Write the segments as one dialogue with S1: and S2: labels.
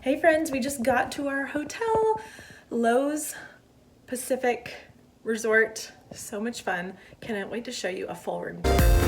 S1: Hey friends, we just got to our hotel, Lowe's Pacific Resort. So much fun. Cannot wait to show you a full room tour.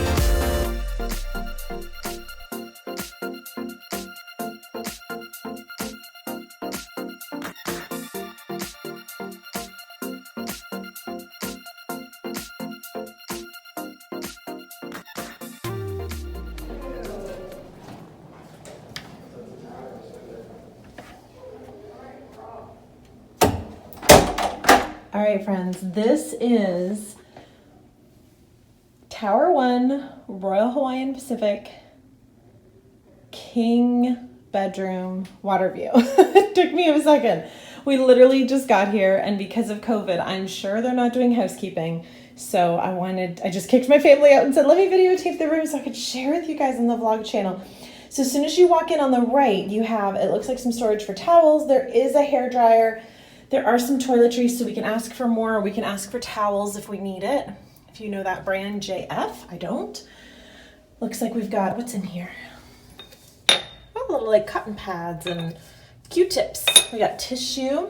S1: All right, friends, this is Tower 1, Royal Hawaiian Pacific, king bedroom water view. It took me a second. We literally just got here, and because of COVID, I'm sure they're not doing housekeeping. So I just kicked my family out and said, let me videotape the room so I could share with you guys on the vlog channel. So as soon as you walk in on the right, you have, it looks like some storage for towels. There is a hairdryer. There are some toiletries, so we can ask for more. We can ask for towels if we need it. If you know that brand, JF, I don't. Looks like we've got, what's in here? Oh, little like cotton pads and Q-tips. We got tissue.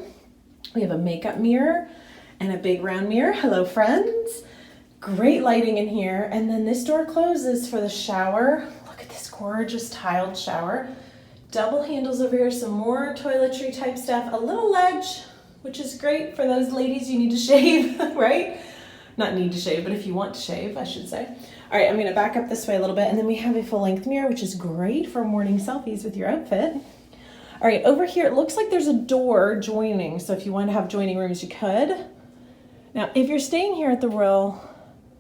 S1: We have a makeup mirror and a big round mirror. Hello, friends. Great lighting in here. And then this door closes for the shower. Look at this gorgeous tiled shower. Double handles over here, some more toiletry type stuff, a little ledge, which is great for those ladies you need to shave, right? Not need to shave, but if you want to shave, I should say. All right, I'm gonna back up this way a little bit, and then we have a full length mirror, which is great for morning selfies with your outfit. All right, over here, it looks like there's a door joining, so if you want to have joining rooms, you could. Now, if you're staying here at the Royal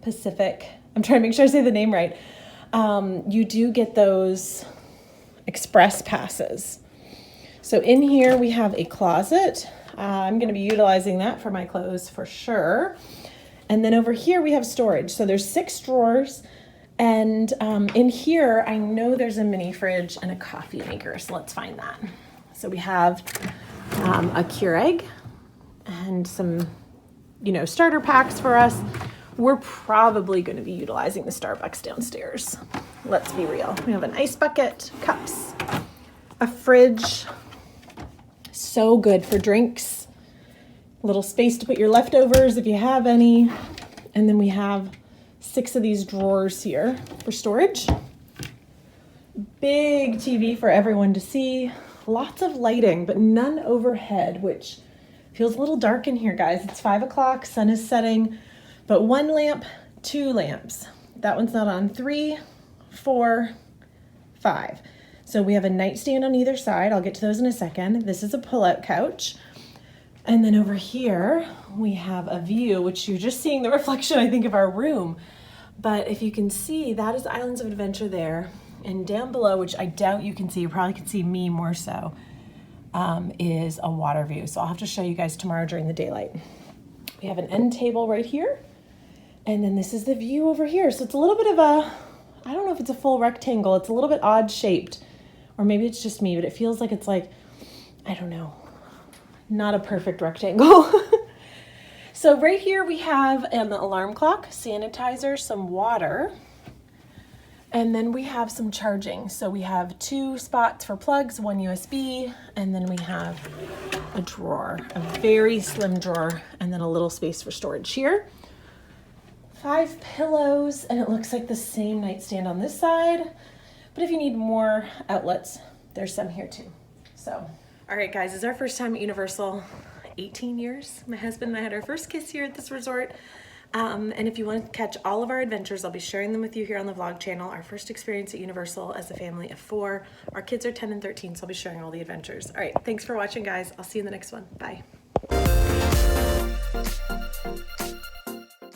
S1: Pacific, I'm trying to make sure I say the name right, you do get those express passes. So in here we have a closet. I'm going to be utilizing that for my clothes for sure. And then over here we have storage. So there's 6 drawers, and in here I know there's a mini fridge and a coffee maker. So let's find that. So we have a Keurig and some, starter packs for us. We're probably going to be utilizing the Starbucks downstairs. Let's be real. We have an ice bucket, cups, a fridge. So good for drinks. A little space to put your leftovers if you have any. And then we have 6 of these drawers here for storage. Big TV for everyone to see. Lots of lighting, but none overhead, which feels a little dark in here, guys. It's 5 o'clock, sun is setting, but 1 lamp, 2 lamps. That one's not on. 3, 4, 5. So we have a nightstand on either side. I'll get to those in a second. This is a pull-out couch. And then over here, we have a view, which you're just seeing the reflection, I think, of our room. But if you can see, that is Islands of Adventure there. And down below, which I doubt you can see, you probably can see me more so, is a water view. So I'll have to show you guys tomorrow during the daylight. We have an end table right here. And then this is the view over here. So it's a little bit of a, I don't know if it's a full rectangle. It's a little bit odd shaped. Or maybe it's just me, but it feels like it's like, I don't know, not a perfect rectangle. So right here we have an alarm clock, sanitizer, some water, and then we have some charging. So we have 2 spots for plugs, 1 USB, and then we have a drawer, a very slim drawer, and then a little space for storage here. 5 pillows, and it looks like the same nightstand on this side. But if you need more outlets, there's some here too. So, all right, guys, this is our first time at Universal. 18 years. My husband and I had our first kiss here at this resort. And if you want to catch all of our adventures, I'll be sharing them with you here on the vlog channel. Our first experience at Universal as a family of 4. Our kids are 10 and 13, so I'll be sharing all the adventures. All right, thanks for watching, guys. I'll see you in the next one. Bye.